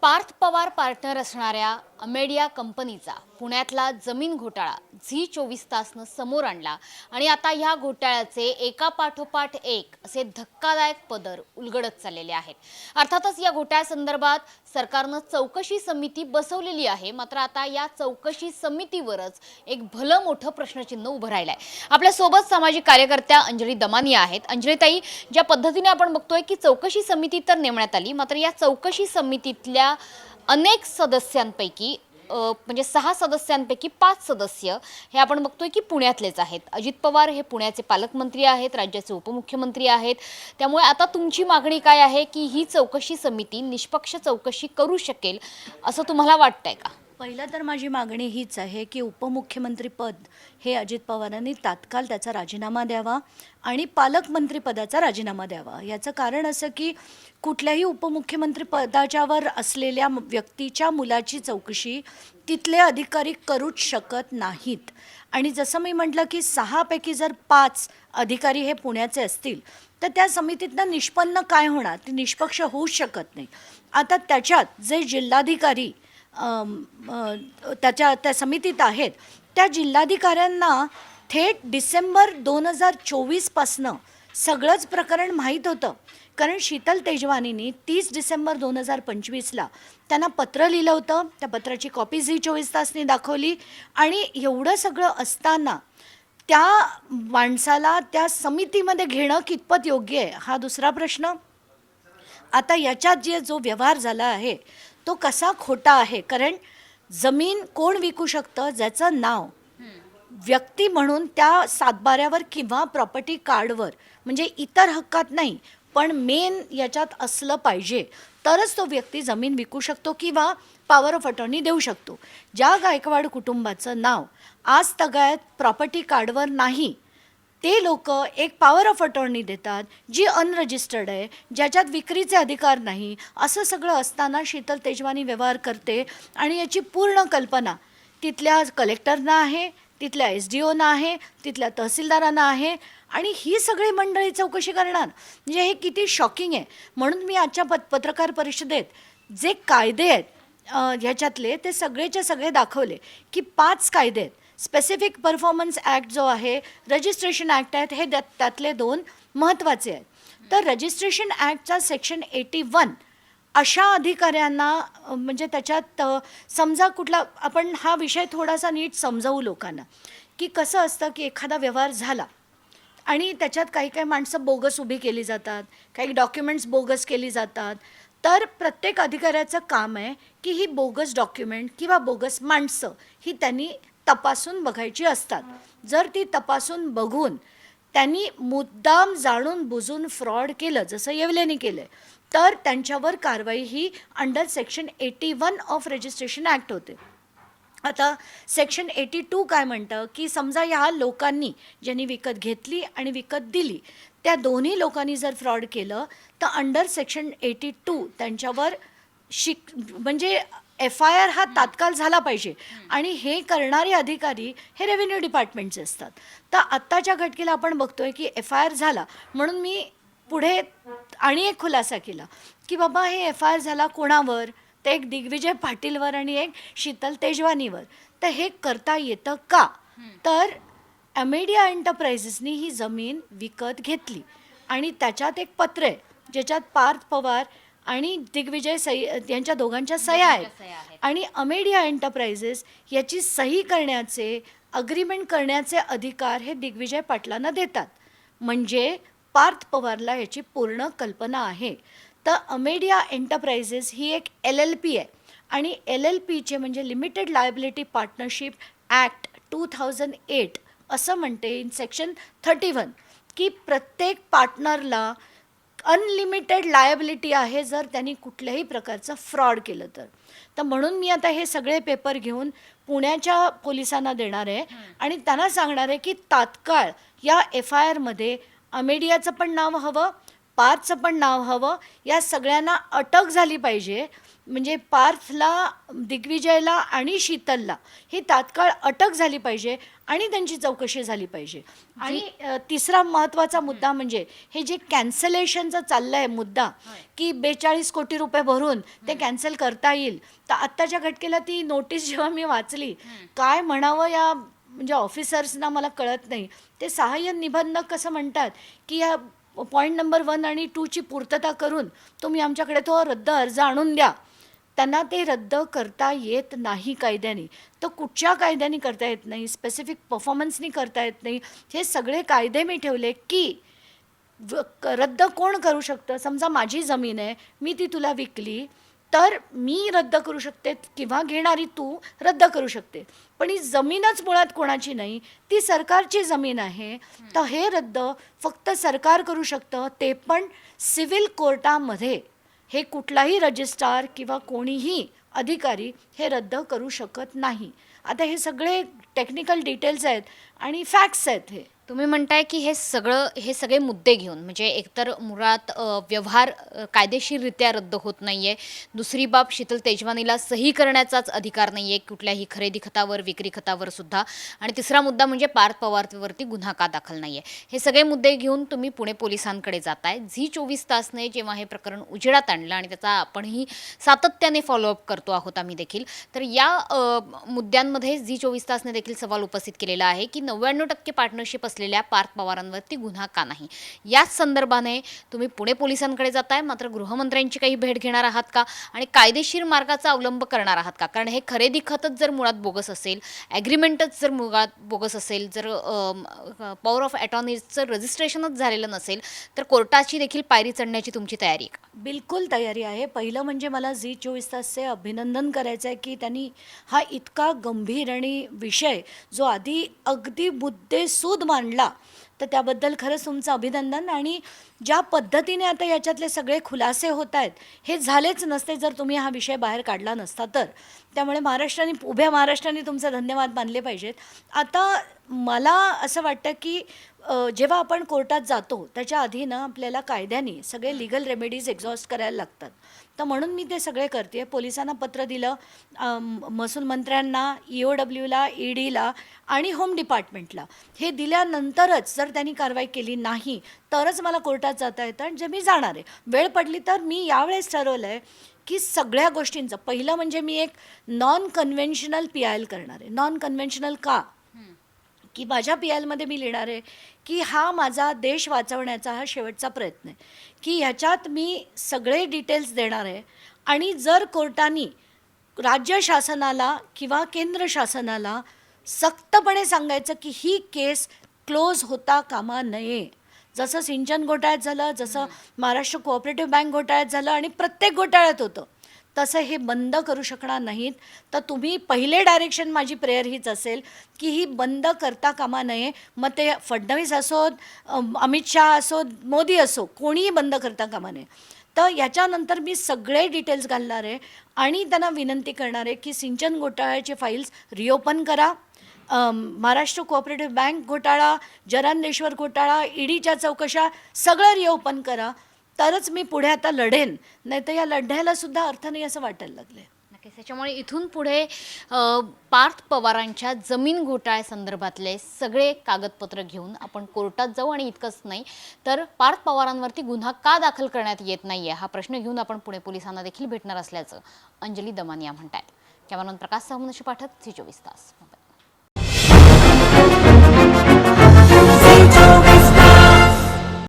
Parth Pawar partner असणाऱ्या अमेडिया कंपनीचा पुण्यातला जमीन घोटाळा झी 24 तासनं समोर आणला आणि आता ह्या घोटाळ्याचे एकापाठोपाठ एक असे धक्कादायक पदर उलगडत चाललेले आहेत। अर्थातच या घोटाळ्यासंदर्भात सरकारनं चौकशी समिती बसवलेली आहे, मात्र आता या चौकशी समितीवरच एक भलं मोठं प्रश्नचिन्ह उभं राहिलंय। आपल्या सोबत सामाजिक कार्यकर्त्या अंजली दमानी आहेत। अंजलीताई, ज्या पद्धतीने आपण बघतोय की चौकशी समिती तर नेमण्यात आली, मात्र या चौकशी समितीतल्या अनेक सदस्यांपैकी म्हणजे 6 सदस्यांपैकी 5 सदस्य हे आपण बघतोय की पुण्यातलेच आहेत। अजित पवार हे पुण्याचे पालकमंत्री आहेत, राज्याचे उपमुख्यमंत्री आहेत। त्यामुळे आता तुमची मागणी काय आहे की ही चौकशी समिती निष्पक्ष चौकशी करू शकेल असं तुम्हाला वाटतंय का? पहिलं तर माझी मागणी हीच आहे की उपमुख्यमंत्री पद हे अजित पवारांनी तात्काळ त्याचा राजीनामा द्यावा आणि पालकमंत्रीपदाचा राजीनामा द्यावा। याचं कारण असं की कुठल्याही उपमुख्यमंत्री पदाच्यावर असलेल्या व्यक्तीच्या मुलाची चौकशी तिथले अधिकारी करूच शकत नाहीत। आणि जसं मी म्हटलं की 6 पैकी जर 5 अधिकारी हे पुण्याचे असतील तर त्या समितीतनं निष्पन्न काय होणार, ती निष्पक्ष होऊच शकत नाही। आता त्याच्यात जे जिल्हाधिकारी त्या समितीत आहेत त्या जिल्हाधिकाऱ्यांना थेट डिसेंबर 2024पासनं सगळंच प्रकरण माहीत होतं, कारण शीतल तेजवानींनी 30 डिसेंबर 2025ला त्यांना पत्र लिहिलं होतं। त्या पत्राची कॉपी झी 24 तासनी दाखवली आणि एवढं सगळं असताना त्या माणसाला त्या समितीमध्ये घेणं कितपत योग्य आहे हा दुसरा प्रश्न। आता याच्यात जो व्यवहार झाला आहे तो कसा खोटा आहे, कारण जमीन कोण विकू शकतं ज्याचं नाव व्यक्ती म्हणून त्या सातबाऱ्यावर किंवा प्रॉपर्टी कार्डवर, म्हणजे इतर हक्कात नाही पण मेन याच्यात असलं पाहिजे तरच तो व्यक्ती जमीन विकू शकतो किंवा पॉवर ऑफ अटॉर्नी देऊ शकतो। ज्या गायकवाड कुटुंबाचं नाव आज तगायत प्रॉपर्टी कार्डवर नाही ते लोक एक पॉवर ऑफ अटॉर्नी देतात जी अनरजिस्टर्ड आहे, ज्याच्यात विक्रीचे अधिकार नाही। असं सगळं असताना शीतल तेजवानी व्यवहार करते आणि याची पूर्ण कल्पना तिथल्या कलेक्टरना आहे, तिथल्या SDOना आहे, तिथल्या तहसीलदारांना आहे आणि ही सगळी मंडळी चौकशी करणार म्हणजे हे किती शॉकिंग आहे। म्हणून मी आजच्या पत्रकार परिषदेत जे कायदे आहेत ह्याच्यातले ते सगळेच्या सगळे दाखवले की 5 कायदे आहेत। स्पेसिफिक परफॉर्मन्स ॲक्ट जो आहे, रजिस्ट्रेशन ॲक्ट आहेत, हे त्यातले 2 महत्त्वाचे आहेत। तर रजिस्ट्रेशन ॲक्टचा सेक्शन 81 अशा अधिकाऱ्यांना म्हणजे त्याच्यात समजा कुठला, आपण हा विषय थोडासा नीट समजावू लोकांना की कसं असतं की एखादा व्यवहार झाला आणि त्याच्यात काही माणसं बोगस उभी केली जातात, काही डॉक्युमेंट्स बोगस केली जातात, तर प्रत्येक अधिकाऱ्याचं काम आहे की ही बोगस डॉक्युमेंट किंवा बोगस माणसं ही त्यांनी तपासून बघायची असतात। जर ती तपासून बघून त्यांनी मुद्दाम जाणून बुजून फ्रॉड केलं जसं येवलेनी केलं तर त्यांच्यावर कारवाई ही under section 81 of registration act होते। आता सेक्शन 82 काय म्हणतं की समजा ह्या लोकांनी ज्यांनी विकत घेतली आणि विकत दिली त्या दोन्ही लोकांनी जर फ्रॉड केलं तर अंडर सेक्शन 82 त्यांच्यावर म्हणजे FIR हा तात्काळ झाला पाहिजे आणि हे करणारे अधिकारी हे रेव्हेन्यू डिपार्टमेंटचे असतात। तर आत्ताच्या घटकेला आपण बघतोय की FIR झाला म्हणून मी पुढे आणि एक खुलासा केला की बाबा हे FIR झाला कोणावर, तर एक दिग्विजय पाटीलवर आणि एक शीतल तेजवानीवर। तर हे करता येतं का, तर अमेडिया एंटरप्राइजेसनी ही जमीन विकत घेतली आणि त्याच्यात एक पत्र आहे ज्याच्यात पार्थ पवार आणि दिग्विजय यांच्या दोघांच्या सह्या आहेत आणि अमेडिया एंटरप्राइजेस याची सही करण्याचे, अग्रीमेंट करण्याचे अधिकार हे दिग्विजय पाटलांना देतात। म्हणजे पार्थ पवारला याची पूर्ण कल्पना आहे। तर अमेडिया एंटरप्राइजेस ही एक LLP आहे आणि LLPचे म्हणजे लिमिटेड लायबिलिटी पार्टनरशिप ॲक्ट 2008 असं म्हणते इन सेक्शन 31 की प्रत्येक पार्टनरला अनलिमिटेड लायबिलिटी आहे जर त्यांनी कुठल्याही प्रकारचं फ्रॉड केलं तर म्हणून मी आता हे सगळे पेपर घेऊन पुण्याच्या पोलिसांना देणार आहे आणि त्यांना सांगणार आहे की तात्काळ या FIRमध्ये अमेडियाचं पण नाव हवं, पार्थचं पण नाव हवं, या सगळ्यांना अटक झाली पाहिजे म्हणजे पार्थला, दिग्विजयला आणि शीतलला ही तात्काळ अटक झाली पाहिजे आणि त्यांची चौकशी झाली पाहिजे. आणि तिसरा महत्त्वाचा मुद्दा म्हणजे हे जे कॅन्सलेशनचं चाललं आहे मुद्दा, की 42 कोटी रुपये भरून ते कॅन्सल करता येईल. तर आत्ताच्या घटकेला ती नोटीस जेव्हा मी वाचली, काय म्हणावं या म्हणजे ऑफिसर्सना मला कळत नाही. ते सहाय्यक निबंधक कसं म्हणतात की या पॉईंट नंबर 1 आणि 2 ची पूर्तता करून तुम्ही आमच्याकडे तो रद्द अर्ज आणून द्या. त्यांना ते रद्द करता येत नाही कायद्याने. तर कुठच्या कायद्याने करता येत नाही, स्पेसिफिक परफॉर्मन्सनी करता येत नाही. हे सगळे कायदे मी ठेवले की रद्द कोण करू शकतं. समजा माझी जमीन आहे, मी ती तुला विकली, तर मी रद्द करू शकते किंवा घेणारी तू रद्द करू शकते. पण ही जमीनच मुळात कोणाची नाही, ती सरकारची जमीन आहे. तर हे रद्द फक्त सरकार करू शकतं, ते पण सिव्हिल कोर्टामध्ये. हे कुठलाही रजिस्ट्रार किंवा कोणीही अधिकारी हे रद्द करू शकत नाही. आता हे सगळे टेक्निकल डिटेल्स आहेत आणि फॅक्ट्स आहेत. हे तुम्ही म्हणताय की हे सगळे मुद्दे घेऊन म्हणजे एकतर मुळात व्यवहार कायदेशीररित्या रद्द होत नाहीये. दुसरी बाब, शीतल तेजवानीला सही करण्याचाच अधिकार नाहीये कुठल्याही खरेदी खतावर, विक्री खतावर सुद्धा. आणि तिसरा मुद्दा म्हणजे पार्थ पवारवरती गुन्हा का दाखल नाहीये. हे सगळे मुद्दे घेऊन तुम्ही पुणे पोलिसांकडे जाताय. झी 24 तासने जेव्हा हे प्रकरण उजेडात आणलं आणि त्याचा आपणही सातत्याने फॉलोअप करतो आहोत आम्ही देखील, तर या मुद्द्यांमध्ये झी 24 तासने देखील सवाल उपस्थित केलेला आहे की 99% पार्टनरशिप असलेल्या पार्थ पवारांवरती गुन्हा का नाही. याच संदर्भाने तुम्ही पुणे पोलिसांकडे जाताय, मात्र गृहमंत्र्यांची काही भेट घेणार आहात का आणि कायदेशीर मार्गाचा अवलंब करणार आहात का? कारण हे खरेदी खतच जर मुळात बोगस असेल, ॲग्रीमेंटच जर मुळात बोगस असेल, जर पॉवर ऑफ अटॉर्नीचं रजिस्ट्रेशनच झालेलं नसेल, तर कोर्टाची देखील पायरी चढण्याची तुमची तयारी आहे का? बिलकुल तयारी आहे. पहिलं म्हणजे मला झी 24 तासचे अभिनंदन करायचं आहे की त्यांनी हा इतका गंभीर आणि विषय जो आधी अगदी मुद्देसूद मांडला, तर त्याबद्दल खरंच तुमचं अभिनंदन. आणि ज्या पद्धतीने आता याच्यातले सगळे खुलासे होत आहेत, हे झालेच नसते जर तुम्ही हा विषय बाहेर काढला नसता तर. त्यामुळे उभ्या महाराष्ट्राने तुमचे धन्यवाद मानले पाहिजेत. आता मला असं वाटतं की जेव्हा आपण कोर्टात जातो त्याच्या आधी ना आपल्याला कायद्याने सगळे लिगल रेमेडीज एक्झॉस्ट करायला लागतात. तर म्हणून मी ते सगळे करते. पोलिसांना पत्र दिलं, महसूल मंत्र्यांना, EOWला, EDला आणि होम डिपार्टमेंटला. हे दिल्यानंतरच जर त्यांनी कारवाई केली नाही तरच मला कोर्टात जाता येतं. आणि जे मी जाणार आहे, वेळ पडली तर मी यावेळेस ठरवलं आहे की सगळ्या गोष्टींचं पहिलं म्हणजे मी एक नॉन कन्व्हेन्शनल PIL करणार आहे. नॉन कन्व्हेन्शनल का की माझ्या PILमध्ये मी लिहिणार आहे की हा माझा देश वाचवण्याचा हा शेवटचा प्रयत्न आहे, की ह्याच्यात मी सगळे डिटेल्स देणार आहे. आणि जर कोर्टाने राज्य शासनाला किंवा केंद्र शासनाला सक्तपणे सांगायचं की ही केस क्लोज होता कामा नये, जसं सिंचन घोटाळ्यात झालं, जसं महाराष्ट्र कोऑपरेटिव्ह बँक घोटाळ्यात झालं आणि प्रत्येक घोटाळ्यात होतं, तसं हे बंद करू शकणार नाहीत. तर तुम्ही पहिले डायरेक्शन, माझी प्रेयर हीच असेल की ही बंद करता कामा नये. मग ते फडणवीस असोत, अमित शहा असोत, मोदी असो, कोणीही बंद करता कामा नये. तर याच्यानंतर मी सगळे डिटेल्स घालणार आहे आणि त्यांना विनंती करणार आहे की सिंचन घोटाळ्याचे फाईल्स रिओपन करा. महाराष्ट्र कोऑपरेटिव्ह बँक घोटाळा, जरांदेश्वर घोटाळा, EDच्या चौकशा सगळं रिओपन करा. तरच मी पुढे आता लढेन, नाही तर या लढ्याला सुद्धा अर्थ नाही असं वाटायला लागले. नक्कीच. त्याच्यामुळे इथून पुढे पार्थ पवारांच्या जमीन घोटाळ्यासंदर्भातले सगळे कागदपत्र घेऊन आपण कोर्टात जाऊ. आणि इतकंच नाही तर पार्थ पवारांवरती गुन्हा का दाखल करण्यात येत नाहीये हा प्रश्न घेऊन आपण पुणे पोलिसांना देखील भेटणार असल्याचं अंजली दमानिया म्हणतात. कॅमेरामॅन प्रकाश सह मनुष्य पाठक, झी 24 तास.